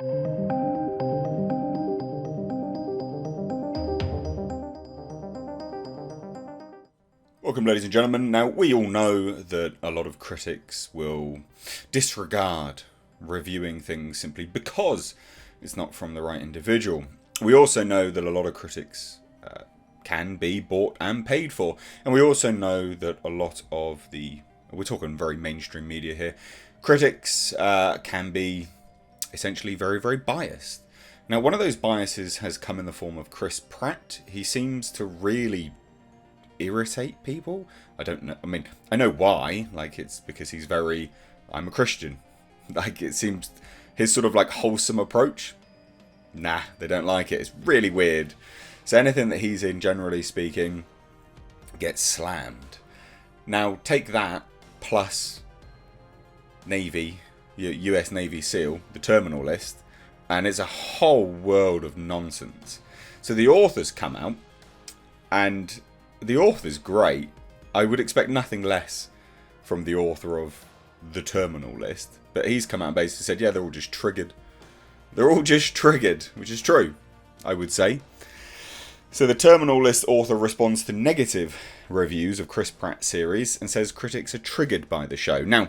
Welcome, ladies and gentlemen. Now, we all know that a lot of critics will disregard reviewing things simply because it's not from the right individual. We also know that a lot of critics can be bought and paid for. And we also know that a lot of we're talking very mainstream media here, critics can be essentially very, very biased. Now, one of those biases has come in the form of Chris Pratt. He seems to really irritate people. I don't know. I mean, I know why. Like, it's because he's very, I'm a Christian. Like, it seems his sort of like wholesome approach, nah, they don't like it. It's really weird. So anything that he's in, generally speaking, gets slammed. Now, take that plus Navy, US Navy SEAL, the terminal list, and it's a whole world of nonsense. So the author's come out, and the author's great. I would expect nothing less from the author of the terminal list. But he's come out and basically said, yeah, they're all just triggered. They're all just triggered, which is true, I would say. So the terminal list author responds to negative reviews of Chris Pratt's series and says critics are triggered by the show. Now,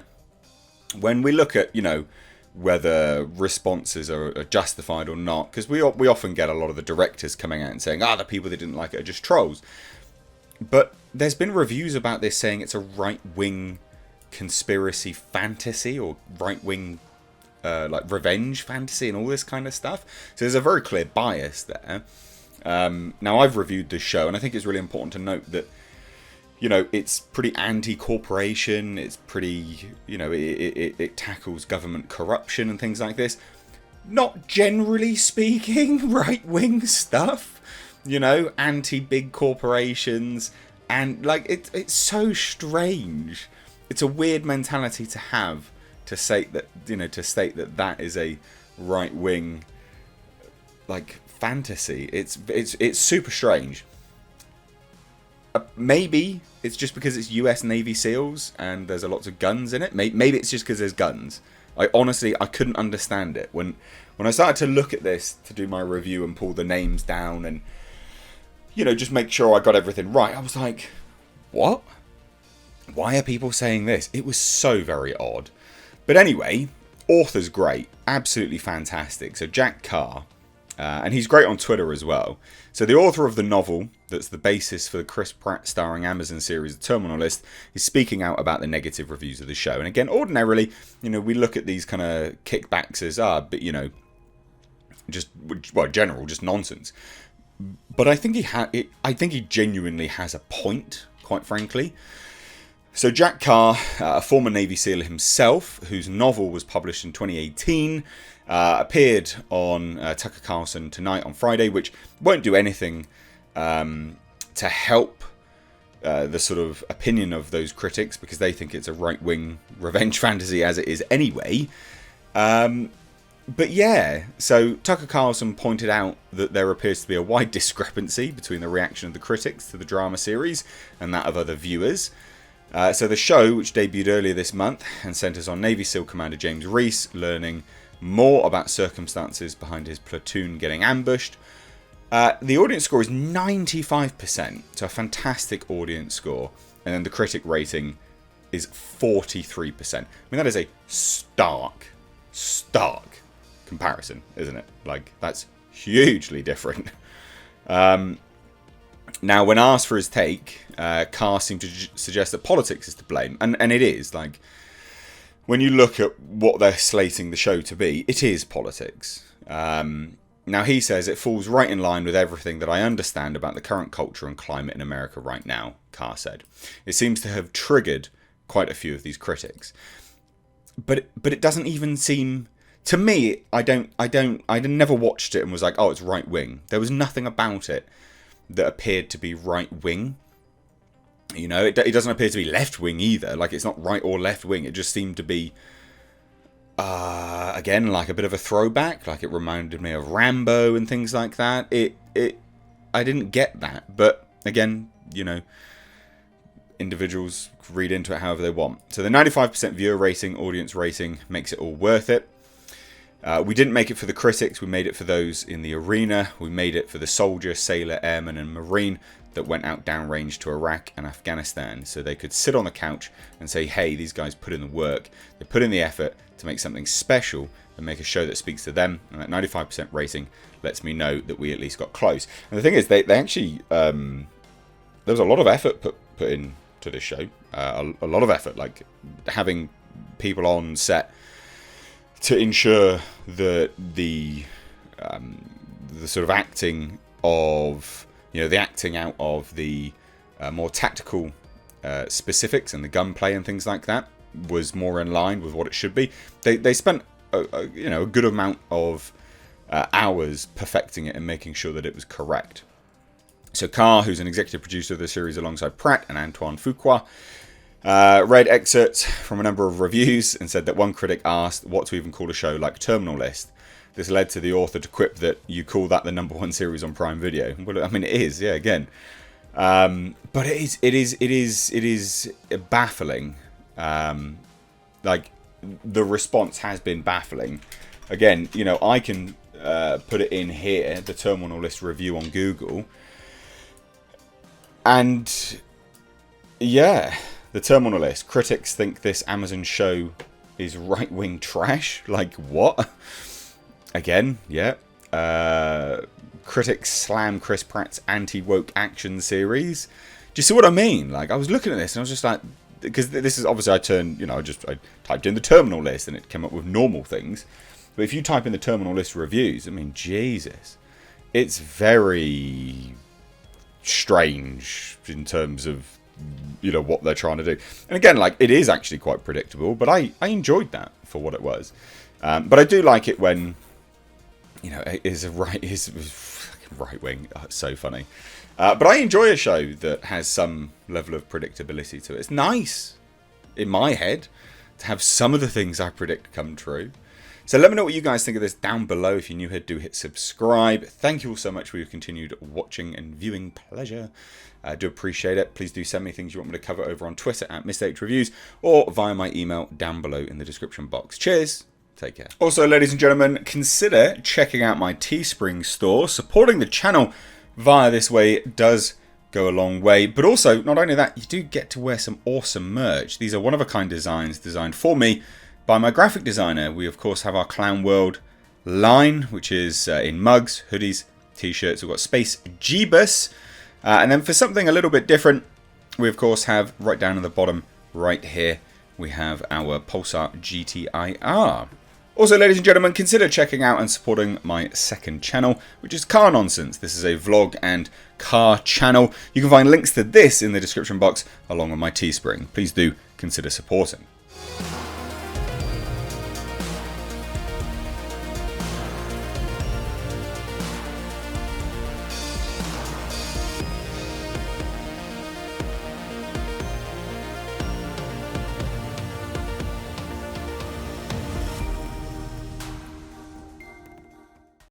when we look at, whether responses are justified or not, because we often get a lot of the directors coming out and saying, the people that didn't like it are just trolls. But there's been reviews about this saying it's a right-wing conspiracy fantasy or right-wing like revenge fantasy and all this kind of stuff. So there's a very clear bias there. Now, I've reviewed this show, and I think it's really important to note that, it's pretty anti-corporation. It's pretty, it tackles government corruption and things like this. Not generally speaking right-wing stuff. Anti-big corporations, and like it's so strange. It's a weird mentality to have, to state that that is a right-wing like fantasy. It's super strange. Maybe it's just because it's US Navy SEALs and there's a lots of guns in it. Maybe it's just because there's guns. I couldn't understand it when I started to look at this to do my review and pull the names down and just make sure I got everything right. I was like, what? Why are people saying this? It was so very odd. But anyway, author's great. Absolutely fantastic. So Jack Carr, and he's great on Twitter as well. So the author of the novel that's the basis for the Chris Pratt starring Amazon series, The Terminal List, is speaking out about the negative reviews of the show. And again, ordinarily, we look at these kind of kickbacks as, just nonsense. But I think he genuinely has a point, quite frankly. So Jack Carr, a former Navy SEAL himself, whose novel was published in 2018, appeared on Tucker Carlson Tonight on Friday, which won't do anything to help the sort of opinion of those critics, because they think it's a right-wing revenge fantasy as it is anyway. But yeah, so Tucker Carlson pointed out that there appears to be a wide discrepancy between the reaction of the critics to the drama series and that of other viewers. So the show, which debuted earlier this month and centres on Navy SEAL Commander James Reese learning more about circumstances behind his platoon getting ambushed, the audience score is 95%, so a fantastic audience score, and then the critic rating is 43%. I mean, that is a stark comparison, isn't it? Like, that's hugely different. Now, when asked for his take, Carr seemed to suggest that politics is to blame, and it is. Like, when you look at what they're slating the show to be, it is politics. Now, he says it falls right in line with everything that I understand about the current culture and climate in America right now, Carr said. It seems to have triggered quite a few of these critics. But it doesn't even seem... To me, I never watched it and was like, oh, it's right wing. There was nothing about it that appeared to be right wing. It doesn't appear to be left wing either. Like, it's not right or left wing. It just seemed to be, again, like a bit of a throwback. Like, it reminded me of Rambo and things like that. I didn't get that. But again, individuals read into it however they want. So the 95% viewer rating, audience rating, makes it all worth it. We didn't make it for the critics, we made it for those in the arena. We made it for the soldier, sailor, airman and marine that went out downrange to Iraq and Afghanistan, so they could sit on the couch and say, hey, these guys put in the work, they put in the effort to make something special and make a show that speaks to them, and that 95% rating lets me know that we at least got close. And the thing is, they actually, there was a lot of effort put into this show, a lot of effort, like having people on set to ensure that the sort of acting of, the acting out of the more tactical specifics and the gunplay and things like that was more in line with what it should be. They spent a good amount of hours perfecting it and making sure that it was correct. So Carr, who's an executive producer of the series alongside Pratt and Antoine Fuqua, read excerpts from a number of reviews and said that one critic asked what to even call a show like Terminal List. This led to the author to quip that you call that the #1 series on Prime Video. Well, I mean, it is, yeah, again. But it is baffling. Like, the response has been baffling. Again, I can put it in here, the Terminal List review on Google. And, yeah, the Terminal List. Critics think this Amazon show is right-wing trash. Like, what? Again, yeah. Critics slam Chris Pratt's anti-woke action series. Do you see what I mean? Like, I was looking at this and I was just like, because this is obviously, I typed in the Terminal List and it came up with normal things. But if you type in the Terminal List reviews, I mean, Jesus, it's very strange in terms of, what they're trying to do. And again, like, it is actually quite predictable, but I enjoyed that for what it was. But I do like it when, it is right wing. Oh, it's so funny. But I enjoy a show that has some level of predictability to it. It's nice, in my head, to have some of the things I predict come true. So let me know what you guys think of this down below. If you're new here, do hit subscribe. Thank you all so much for your continued watching and viewing pleasure. I do appreciate it. Please do send me things you want me to cover over on Twitter at MrHReviews or via my email down below in the description box. Cheers. Take care. Also, ladies and gentlemen, consider checking out my Teespring store. Supporting the channel via this way does go a long way. But also, not only that, you do get to wear some awesome merch. These are one-of-a-kind designs designed for me by my graphic designer. We, of course, have our Clown World line, which is in mugs, hoodies, t-shirts. We've got Space Jeebus. And then for something a little bit different, we, of course, have right down at the bottom right here, we have our Pulsar GTIR. Also, ladies and gentlemen, consider checking out and supporting my second channel, which is Car Nonsense. This is a vlog and car channel. You can find links to this in the description box, along with my Teespring. Please do consider supporting.